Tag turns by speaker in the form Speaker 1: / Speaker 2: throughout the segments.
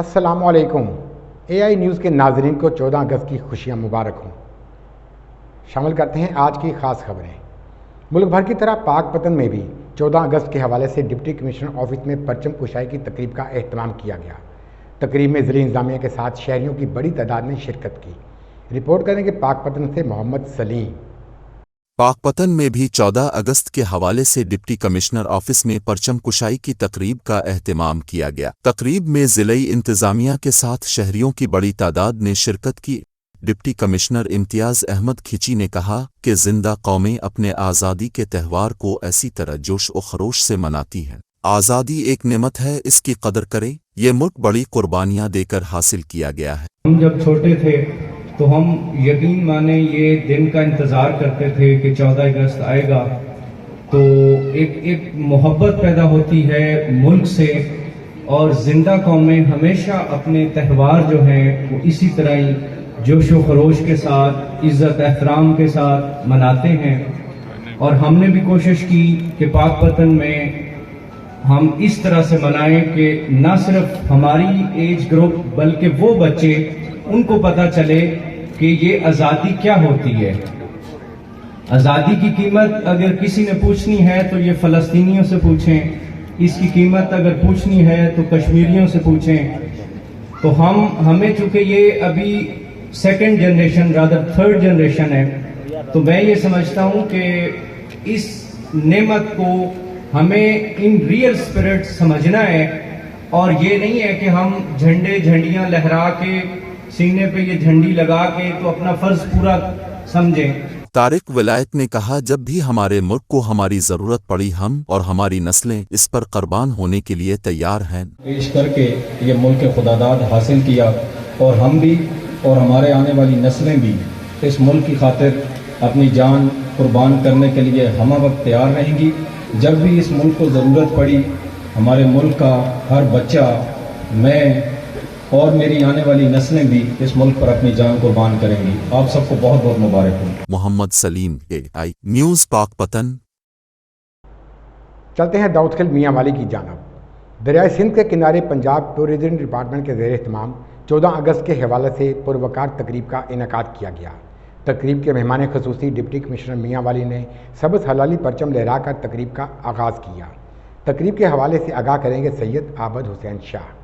Speaker 1: अस्सलाम वालेकुम। AI news के नाजरीन को 14 अगस्त की खुशियाँ मुबारक हों। शामिल करते हैं आज की ख़ास खबरें। मुल्क भर की तरह पाकपतन में भी 14 अगस्त के हवाले से डिप्टी कमिश्नर ऑफिस में परचम कुशाई की तकरीब का एहतमाम किया गया। तकरीब में ज़िली इंतज़ामिया के साथ शहरियों की बड़ी तादाद ने शिरकत की। रिपोर्ट करेंगे पाकपतन से मोहम्मद सलीम।
Speaker 2: पाकपतन में भी 14 अगस्त के हवाले से डिप्टी कमिश्नर ऑफिस में परचम कुशाई की तकरीब का एहतमाम किया गया। तकरीब में ज़िली इंतज़ामिया के साथ शहरियों की बड़ी तादाद ने शिरकत की। डिप्टी कमिश्नर इम्तियाज़ अहमद खिची ने कहा कि जिंदा कौमें अपने आज़ादी के त्यौहार को ऐसी तरह जोश और खरोश से मनाती हैं। आज़ादी एक नेमत है, इसकी कदर करें। ये मुल्क बड़ी कुर्बानियाँ देकर हासिल किया गया है।
Speaker 3: हम जब छोटे थे तो हम यकीन माने ये दिन का इंतज़ार करते थे कि 14 अगस्त आएगा तो एक मोहब्बत पैदा होती है मुल्क से, और जिंदा कौमें हमेशा अपने त्यौहार जो हैं वो इसी तरह ही जोश व खरोश के साथ, इज़्ज़त एहतराम के साथ मनाते हैं। और हमने भी कोशिश की कि पाकपतन में हम इस तरह से मनाएं कि ना सिर्फ हमारी एज ग्रुप बल्कि वो बच्चे, उनको पता चले कि ये आज़ादी क्या होती है। आज़ादी की कीमत अगर किसी ने पूछनी है तो ये फ़लस्तीनियों से पूछें, इसकी कीमत अगर पूछनी है तो कश्मीरियों से पूछें। तो हमें चूँकि ये अभी second generation rather third generation है, तो मैं ये समझता हूँ कि इस नेमत को हमें इन रियल स्पिरिट समझना है, और ये नहीं है कि हम झंडियाँ लहरा के सीने पे ये झंडी लगा के तो अपना फर्ज पूरा समझें।
Speaker 2: तारिक विलायत ने कहा, जब भी हमारे मुल्क को हमारी ज़रूरत पड़ी हम और हमारी नस्लें इस पर कुर्बान होने के लिए तैयार हैं।
Speaker 4: पेश करके ये मुल्क खुदादाद हासिल किया, और हम भी और हमारे आने वाली नस्लें भी इस मुल्क की खातिर अपनी जान कुर्बान करने के लिए हम वक्त तैयार रहेंगी। जब भी इस मुल्क को ज़रूरत पड़ी, हमारे मुल्क का हर बच्चा, मैं और मेरी आने वाली नस्लें भी इस मुल्क पर अपनी जान कुर्बान करेंगी। आप सबको बहुत बहुत मुबारक हो।
Speaker 2: Mohammad Salim, AI news Pakpattan.
Speaker 1: चलते हैं दाऊद खिल मियाँ वाली की जानब। दरियाए सिंध के किनारे पंजाब टूरिज्म डिपार्टमेंट के ज़ेर एहतमाम 14 अगस्त के हवाले से पुरवकार तकरीब का इनेकाद किया गया। तकरीब के मेहमान खसूसी डिप्टी कमिश्नर मियाँ वाली ने सबस हलाली परचम लहरा कर तकरीब का आगाज़ किया। तकरीब के हवाले से आगाह करेंगे सैयद आबद हुसैन शाह।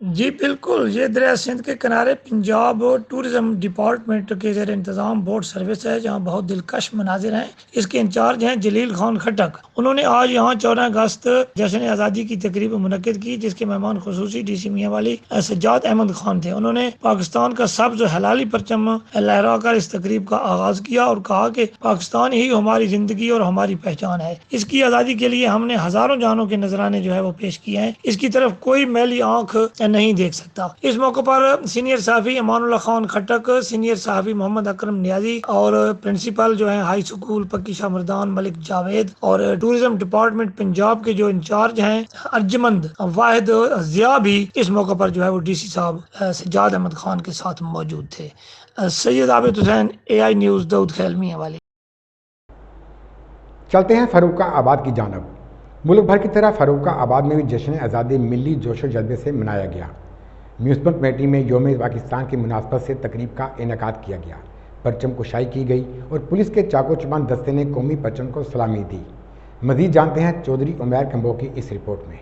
Speaker 5: जी बिल्कुल, ये दरिया सिंध के किनारे पंजाब टूरिज़म डिपार्टमेंट के ज़ेर इंतज़ाम बोट सर्विस है, जहाँ बहुत दिलकश मनाजिर हैं। इसके इंचार्ज हैं जलील खान खटक। उन्होंने आज यहाँ 14 अगस्त जश्न आज़ादी की तकरीब मुनक्किद की, जिसके मेहमान खुसूसी DC मियाँ वाली सज्जाद अहमद खान थे। उन्होंने पाकिस्तान का सब्ज़ हलाली परचम लहरा कर इस तकरीब का आगाज़ किया और कहा कि पाकिस्तान ही हमारी ज़िंदगी और हमारी पहचान है। इसकी आज़ादी के लिए हमने हज़ारों जानों के नजराने जो है वो पेश किए हैं। इसकी तरफ कोई मैली आँख नहीं देख सकता। इस मौके पर सीनियर सहाफ़ी अमानुल्लाह खान खटक, सीनियर सहाफ़ी मोहम्मद अकरम नियाजी और प्रिंसिपल जो है हाई स्कूल पक्की शाह मर्दान मलिक जावेद और टूरिज्म डिपार्टमेंट पंजाब के जो इंचार्ज हैं अर्जमंद वाहिद जिया भी इस मौके पर जो है वो DC साहब सज्जाद अहमद खान के साथ मौजूद थे। सैयद आबिद हुसैन, AI न्यूज़, दाऊद खैल मियाँ वाली।
Speaker 1: चलते हैं फर्रुखा आबाद की जानब। मुल्क भर की तरह फर्रुखा आबाद में भी जश्न आज़ादी मिली जोश और जज्बे से मनाया गया। म्यूनसिपल कमेटी में यौम पाकिस्तान की मुनासबत से तकरीब का इनेकाद किया गया। परचम कुशाई की गई और पुलिस के चाको चुबान दस्ते ने कौमी परचम को सलामी दी। मज़ीद जानते हैं चौधरी उमैर कंबो की इस रिपोर्ट में।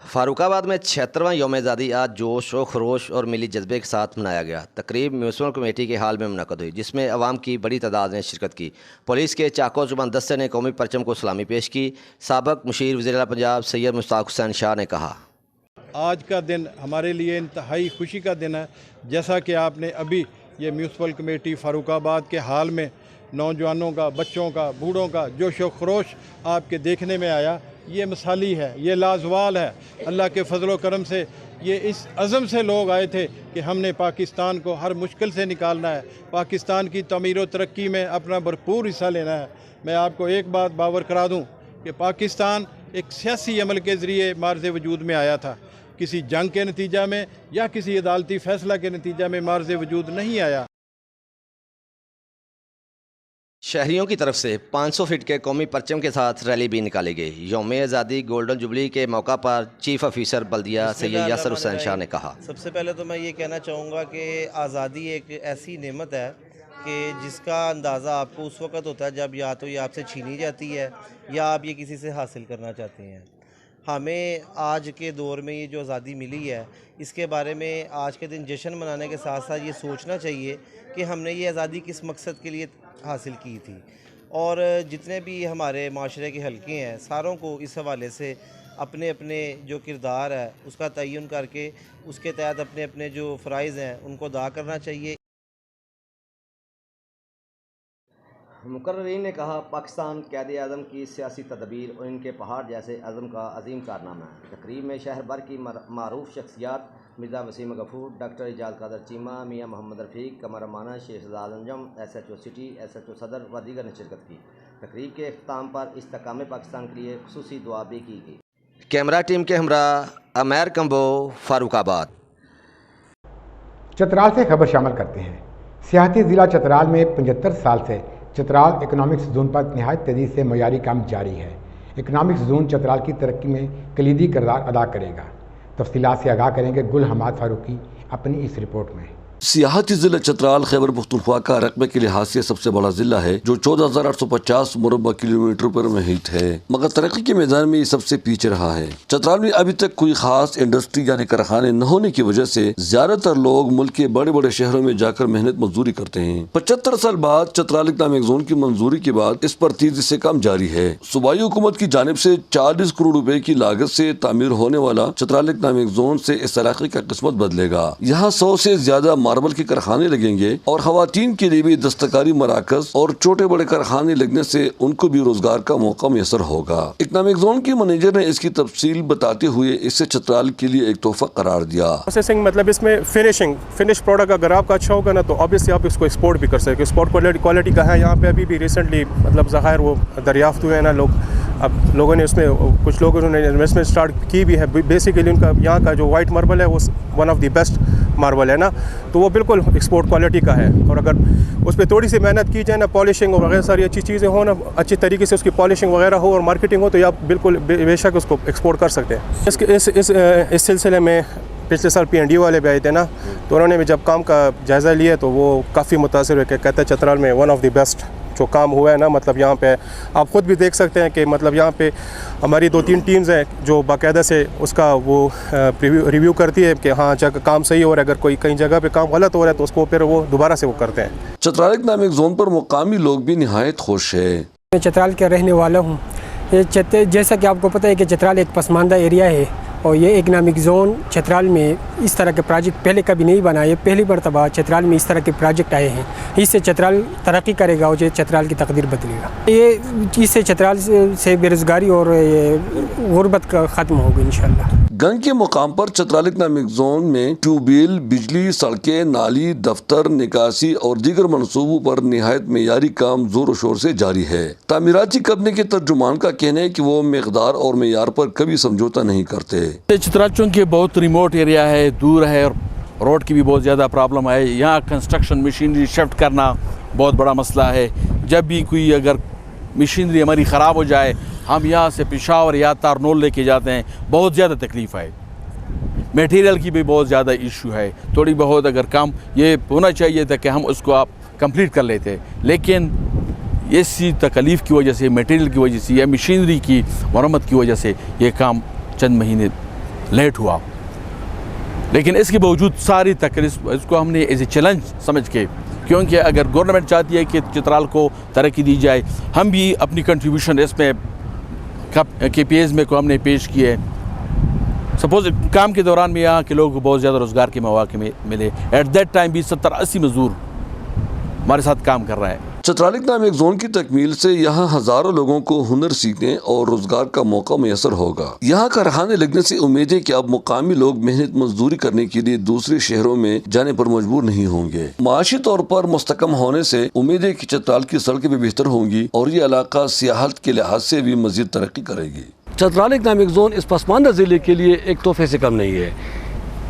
Speaker 6: फारुखाबाद में 76वां यौम आज़ादी आज जोश व खरोश और मिली जज्बे के साथ मनाया गया। तकरीब म्यूनसिपल कमेटी के हाल में मुनक़्क़द हुई, जिसमें अवाम की बड़ी तादाद ने शिरकत की। पुलिस के चाको जुबान दस्ते ने कौमी परचम को सलामी पेश की। साबिक़ मुशीर वज़ीर पंजाब सैयद मुश्ताक हुसैन शाह ने कहा,
Speaker 7: आज का दिन हमारे लिए इंतहाई खुशी का दिन है। जैसा कि आपने अभी ये म्यूनसिपल कमेटी फारुखाबाद के हाल में नौजवानों का, बच्चों का, बूढ़ों का जोश व खरोश आपके देखने में आया, ये मिसाली है, ये लाजवाल है। अल्लाह के फजल व करम से ये इस अज़म से लोग आए थे कि हमने पाकिस्तान को हर मुश्किल से निकालना है, पाकिस्तान की तमीर व तरक्की में अपना भरपूर हिस्सा लेना है। मैं आपको एक बात बावर करा दूँ कि पाकिस्तान एक सियासी अमल के ज़रिए मार्ज़ वजूद में आया था, किसी जंग के नतीजा में या किसी अदालती फ़ैसला के नतीजा में मार्ज़ वजूद नहीं आया।
Speaker 6: शहरियों की तरफ से 500 फीट के कौमी परचम के साथ रैली भी निकाली गई। यौम आज़ादी गोल्डन जुबली के मौका पर चीफ ऑफिसर बल्दिया सैयद यासर हुसैन शाह ने कहा,
Speaker 8: सबसे पहले तो मैं ये कहना चाहूँगा कि आज़ादी एक ऐसी नेमत है कि जिसका अंदाज़ा आपको उस वक्त होता है जब या तो ये आपसे छीनी जाती है या आप ये किसी से हासिल करना चाहते हैं। हमें आज के दौर में ये जो आज़ादी मिली है इसके बारे में आज के दिन जश्न मनाने के साथ साथ ये सोचना चाहिए कि हमने ये आज़ादी किस मकसद के लिए हासिल की थी, और जितने भी हमारे माशरे के हलके हैं सारों को इस हवाले से अपने अपने जो किरदार है उसका तयन करके उसके तहत अपने अपने जो फ़राइज़ हैं उनको अदा करना चाहिए।
Speaker 6: मुकर्रीन ने कहा, पाकिस्तान क़ायद आज़म की सियासी तदबीर और इनके पहाड़ जैसे अज़म का अजीम कारनामा है। तकरीब में शहर भर की मारूफ शख्सियात मिर्ज़ा वसीम गफूर, डॉक्टर इजाज़ कादर चीमा, मियाँ मोहम्मद रफ़ीक, कमर अमाना, शेख ज़ाल अंजम, SHO सिटी, SHO सदर व दीगर ने शिरकत की। तकरीब के अख्ताम पर इस्तेकाम पाकिस्तान के लिए खुसूसी दुआ भी की गई। कैमरा टीम के हमरा अमैर कंबो, फारूकाबाद।
Speaker 1: चतराल से खबर शामिल करते हैं। सियाहती ज़िला चतराल में 75 साल से चतराल इकनॉमिक्स जोन पर नहायत तेज़ी से मयारी काम जारी है। इकनॉमिक्स जोन चतराल की तरक्की में कलीदी किरदार अदा करेगा। तफसीलात से आगाह करेंगे गुल हमाद फारूकी अपनी इस रिपोर्ट में।
Speaker 9: सियाहती ज़िला चतराल खैबर पख्तूनख्वा का रकबे के लिहाज से सबसे बड़ा ज़िला है जो 14,850 मुरबा किलोमीटर पर मुहित है, मगर तरक्की के मैदान में ये सबसे पीछे रहा है। चतराल में अभी तक कोई खास इंडस्ट्री यानी कारखाने न होने की वजह से ज्यादातर लोग मुल्क के बड़े बड़े शहरों में जाकर मेहनत मजदूरी करते हैं। 75 साल बाद चतराल इकनॉमिक जोन की मंजूरी के बाद इस पर तेजी से काम जारी है। सूबाई हुकूमत की जानिब से 40 करोड़ रुपए की लागत से तामीर होने वाला चतराल इकनॉमिक जोन से इस इलाके का किस्मत बदलेगा। यहाँ 100 से ज्यादा मार्बल के कारखाने लगेंगे और खवातीन के लिए भी दस्तकारी मराकज और छोटे बड़े कारखाने लगने से उनको भी रोजगार का मौका मैसर होगा। इकनॉमिक जोन के मैनेजर ने इसकी तफसील बताते हुए इससे चतराल के लिए एक तोहफा करार दिया।
Speaker 10: प्रोसेसिंग मतलब इसमें फिनिश प्रोडक्ट अगर आपका अच्छा होगा ना तो ऑब्वियसली आप इसको एक्सपोर्ट भी कर सकते। एक्सपोर्ट क्वालिटी का है। यहाँ पे अभी भी रिसेंटली मतलब ज़ाहिर वो दरियाफ्त हुए हैं ना लोग, अब लोगों ने उसमें कुछ लोगों ने इन्वेस्टमेंट स्टार्ट की भी है। बेसिकली उनका यहाँ का जो वाइट मार्बल है वो one of the best marble है ना, तो वो बिल्कुल एक्सपोर्ट क्वालिटी का है। और अगर उस पर थोड़ी सी मेहनत की जाए ना, पॉलिशिंग और वगैरह सारी अच्छी चीज़ें हो ना, अच्छी तरीके से उसकी पॉलिशिंग वगैरह हो और मार्केटिंग हो, तो आप बिल्कुल बेशक उसको एक्सपोर्ट कर सकते हैं। इस सिलसिले में पिछले साल PND वाले भी आए थे ना, तो उन्होंने भी जब काम का जायज़ा लिया तो वो काफ़ी मुतासिर हुए। कहते हैं चतराल में वन ऑफ द बेस्ट जो काम हुआ है ना, मतलब यहाँ पे आप ख़ुद भी देख सकते हैं कि मतलब यहाँ पे हमारी 2-3 टीम्स हैं जो बाकायदा से उसका वो रिव्यू करती है कि हाँ जगह काम सही हो रहा है, अगर कोई कहीं जगह पे काम गलत हो रहा है तो उसको फिर वो दोबारा से वो करते हैं।
Speaker 9: चतराल इकनॉमिक जोन पर मुकामी लोग भी निहायत खुश है।
Speaker 11: मैं चतराल का रहने वाला हूँ। जैसा कि आपको पता है कि चतराल एक पसमानदा एरिया है और ये इकनॉमिक जोन चतराल में इस तरह के प्रोजेक्ट पहले कभी नहीं बना है। पहली मरतबा चतराल में इस तरह के प्रोजेक्ट आए हैं। इससे चतराल तरक्की करेगा और ये चतराल की तकदीर बदलेगा। ये इससे चतराल से बेरोज़गारी और गुर्बत का ख़त्म होगी इंशाअल्लाह।
Speaker 9: गंग के मुकाम पर चतराल इकनॉमिक जोन में ट्यूबवेल, बिजली, सड़कें, नाली, दफ्तर, निकासी और दीगर मनसूबों पर निहायत मेयारी काम जोर शोर से जारी है। तामीराती कंपनी के तर्जुमान का कहना है कि वो मिकदार और मेयार पर कभी समझौता नहीं करते।
Speaker 12: चतराल चूँकि बहुत रिमोट एरिया है, दूर है और रोड की भी बहुत ज़्यादा प्रॉब्लम है। यहाँ कंस्ट्रक्शन मशीनरी शिफ्ट करना बहुत बड़ा मसला है। जब भी कोई अगर मशीनरी हमारी ख़राब हो जाए, हम यहाँ से पेशावर या तारनोल लेके जाते हैं, बहुत ज़्यादा तकलीफ़ है। मटेरियल की भी बहुत ज़्यादा इशू है। थोड़ी बहुत अगर काम ये होना चाहिए था कि हम उसको आप कंप्लीट कर लेते, लेकिन इसी तकलीफ़ की वजह से, मटेरियल की वजह से या मशीनरी की मरम्मत की वजह से ये काम चंद महीने लेट हुआ। लेकिन इसके बावजूद सारी तकलीफ इसको हमने एज ए चैलेंज समझ के, क्योंकि अगर गवर्नमेंट चाहती है कि चतराल को तरक्की दी जाए, हम भी अपनी कंट्रीब्यूशन इसमें KPAs में को हमने पेश किए। सपोज काम के दौरान में यहाँ के लोगों को बहुत ज़्यादा रोज़गार के मौके मिले। एट दैट टाइम भी 70-80 मजदूर हमारे साथ काम कर रहे हैं।
Speaker 9: चतराल इकनॉमिक जोन की तकमील से यहाँ हजारों लोगों को हुनर सीखने और रोजगार का मौका मैसर होगा। यहाँ कारखाने लगने से उम्मीद है कि अब मुकामी लोग मेहनत मजदूरी करने के लिए दूसरे शहरों में जाने पर मजबूर नहीं होंगे। माशी तौर पर मुस्तकम होने से उम्मीद है कि चतराल की सड़कें भी बेहतर होंगी और ये इलाका सियाहत के लिहाज से भी मजीद तरक्की करेगी।
Speaker 13: चतराल इकनॉमिक जोन इस पसमानदा जिले के लिए एक तोहफे से कम नहीं है।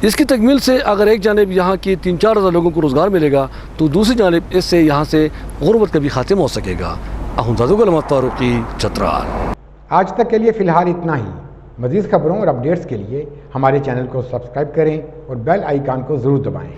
Speaker 9: اس کی تکمیل سے اگر ایک جانب یہاں کی 3-4 ہزار لوگوں کو روزگار ملے گا تو دوسری جانب اس سے یہاں سے غربت کا بھی خاتمہ ہو سکے گا۔ احمد غلامت فاروقی، چترال۔
Speaker 1: آج تک کے لیے فی الحال اتنا ہی۔ مزید خبروں اور اپڈیٹس کے لیے ہمارے چینل کو سبسکرائب کریں اور بیل آئیکن کو ضرور دبائیں۔